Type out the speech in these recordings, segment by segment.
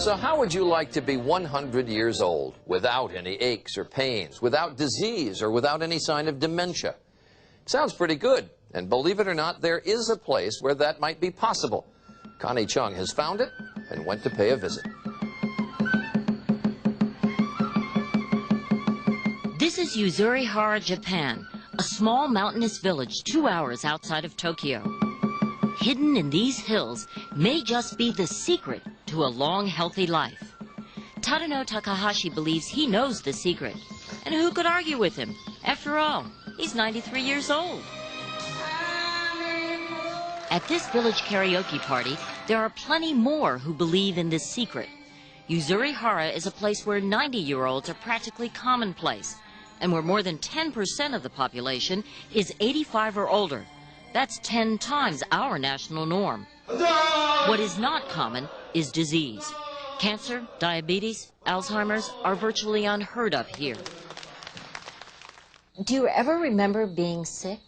So how would you like to be 100 years old without any aches or pains, without disease, or without any sign of dementia? Sounds pretty good. And believe it or not, there is a place where that might be possible. Connie Chung has found it and went to pay a visit. This is Yuzuri Hara, Japan, a small mountainous village 2 hours outside of Tokyo. Hidden in these hills may just be the secret to a long, healthy life. Tadano Takahashi believes he knows the secret. And who could argue with him? After all, he's 93 years old. At this village karaoke party, there are plenty more who believe in this secret. Yuzuri Hara is a place where 90-year-olds are practically commonplace, and where more than 10% of the population is 85 or older. That's 10 times our national norm. What is not common is disease. Cancer, diabetes, Alzheimer's are virtually unheard of here. Do you ever remember being sick?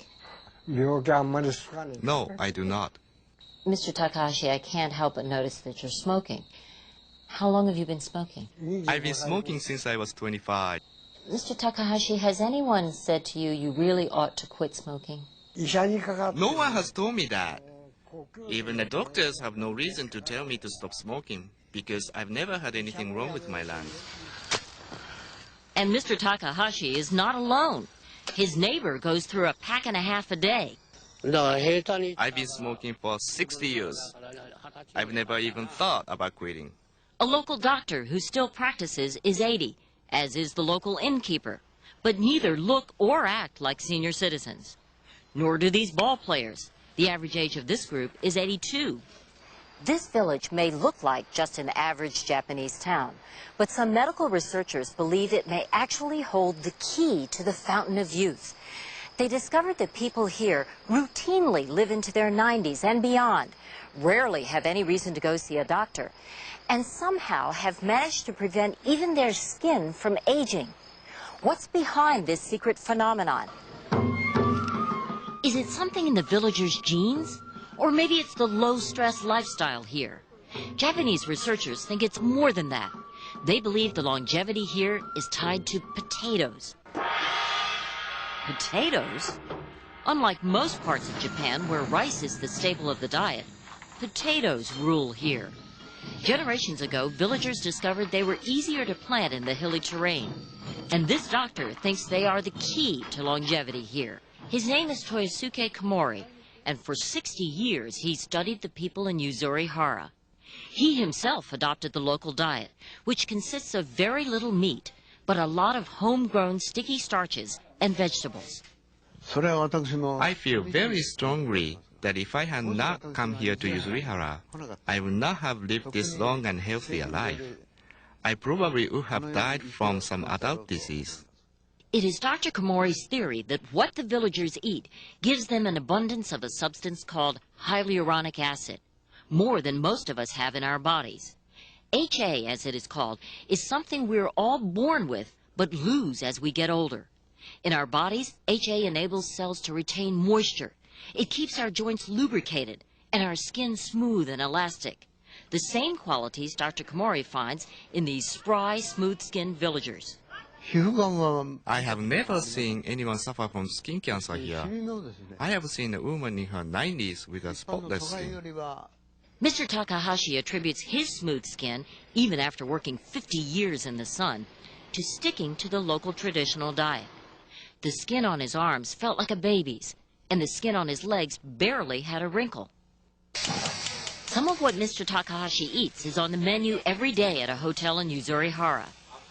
No, I do not. Mr. Takahashi, I can't help but notice that you're smoking. How long have you been smoking? I've been smoking since I was 25. Mr. Takahashi, has anyone said to you really ought to quit smoking? No one has told me that. Even the doctors have no reason to tell me to stop smoking, because I've never had anything wrong with my lungs. And Mr. Takahashi is not alone. His neighbor goes through a pack and a half a day. I've been smoking for 60 years. I've never even thought about quitting. A local doctor who still practices is 80, as is the local innkeeper. But neither look or act like senior citizens. Nor do these ball players. The average age of this group is 82. This village may look like just an average Japanese town, but some medical researchers believe it may actually hold the key to the fountain of youth. They discovered that people here routinely live into their 90s and beyond, rarely have any reason to go see a doctor, and somehow have managed to prevent even their skin from aging. What's behind this secret phenomenon? Is it something in the villagers' genes? Or maybe it's the low-stress lifestyle here. Japanese researchers think it's more than that. They believe the longevity here is tied to potatoes. Potatoes? Unlike most parts of Japan, where rice is the staple of the diet, potatoes rule here. Generations ago, villagers discovered they were easier to plant in the hilly terrain. And this doctor thinks they are the key to longevity here. His name is Toyosuke Komori, and for 60 years he studied the people in Yuzuri Hara. He himself adopted the local diet, which consists of very little meat, but a lot of homegrown sticky starches and vegetables. I feel very strongly that if I had not come here to Yuzuri Hara, I would not have lived this long and healthy a life. I probably would have died from some adult disease. It is Dr. Komori's theory that what the villagers eat gives them an abundance of a substance called hyaluronic acid, more than most of us have in our bodies. HA, as it is called, is something we're all born with but lose as we get older. In our bodies, HA enables cells to retain moisture. It keeps our joints lubricated and our skin smooth and elastic. The same qualities Dr. Komori finds in these spry, smooth-skinned villagers. I have never seen anyone suffer from skin cancer here. I have seen a woman in her 90s with a spotless skin. Mr. Takahashi attributes his smooth skin, even after working 50 years in the sun, to sticking to the local traditional diet. The skin on his arms felt like a baby's, and the skin on his legs barely had a wrinkle. Some of what Mr. Takahashi eats is on the menu every day at a hotel in Yuzuri Hara.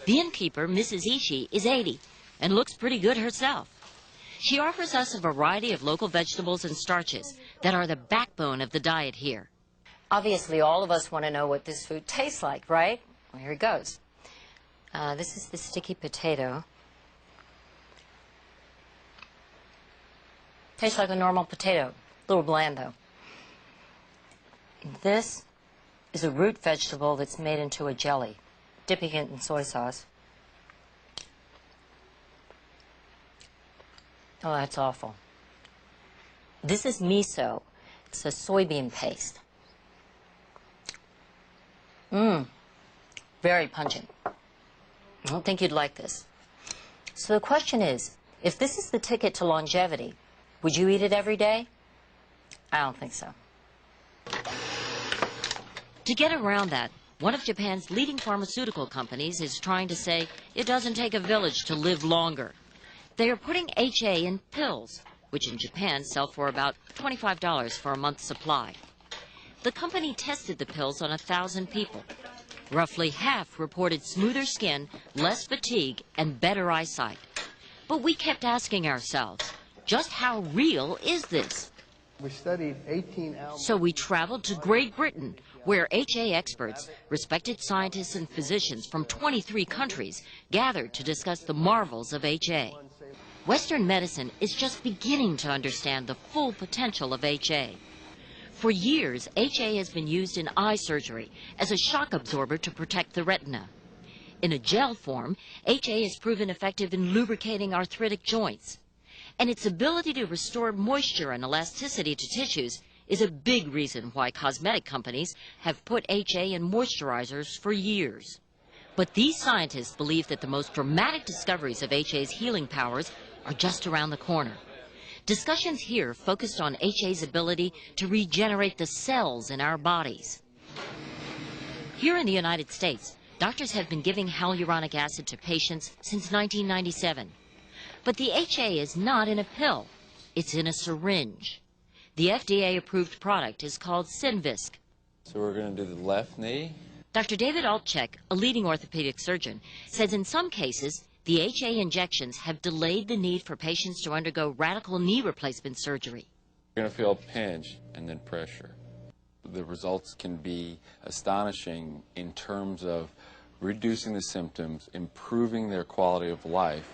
The innkeeper, Mrs. Ishii, is 80 and looks pretty good herself. She offers us a variety of local vegetables and starches that are the backbone of the diet here. Obviously, all of us want to know what this food tastes like, right? Well, here it goes. This is the sticky potato. Tastes like a normal potato, a little bland though. This is a root vegetable that's made into a jelly, dipping it in soy sauce. Oh, that's awful. This is miso. It's a soybean paste. Very pungent. I don't think you'd like this. So the question is, if this is the ticket to longevity, would you eat it every day? I don't think so. To get around that, one of Japan's leading pharmaceutical companies is trying to say it doesn't take a village to live longer. They are putting HA in pills, which in Japan sell for about $25 for a month's supply. The company tested the pills on 1,000 people. Roughly half reported smoother skin, less fatigue, and better eyesight. But we kept asking ourselves, just how real is this? We studied 18 albums. So we traveled to Great Britain, where HA experts, respected scientists and physicians from 23 countries, gathered to discuss the marvels of HA. Western medicine is just beginning to understand the full potential of HA. For years, HA has been used in eye surgery as a shock absorber to protect the retina. In a gel form, HA has proven effective in lubricating arthritic joints. And its ability to restore moisture and elasticity to tissues is a big reason why cosmetic companies have put HA in moisturizers for years. But these scientists believe that the most dramatic discoveries of HA's healing powers are just around the corner. Discussions here focused on HA's ability to regenerate the cells in our bodies. Here in the United States, doctors have been giving hyaluronic acid to patients since 1997. But the HA is not in a pill. It's in a syringe. The FDA-approved product is called Synvisc. So we're going to do the left knee. Dr. David Altchek, a leading orthopedic surgeon, says in some cases, the HA injections have delayed the need for patients to undergo radical knee replacement surgery. You're going to feel a pinch and then pressure. The results can be astonishing in terms of reducing the symptoms, improving their quality of life,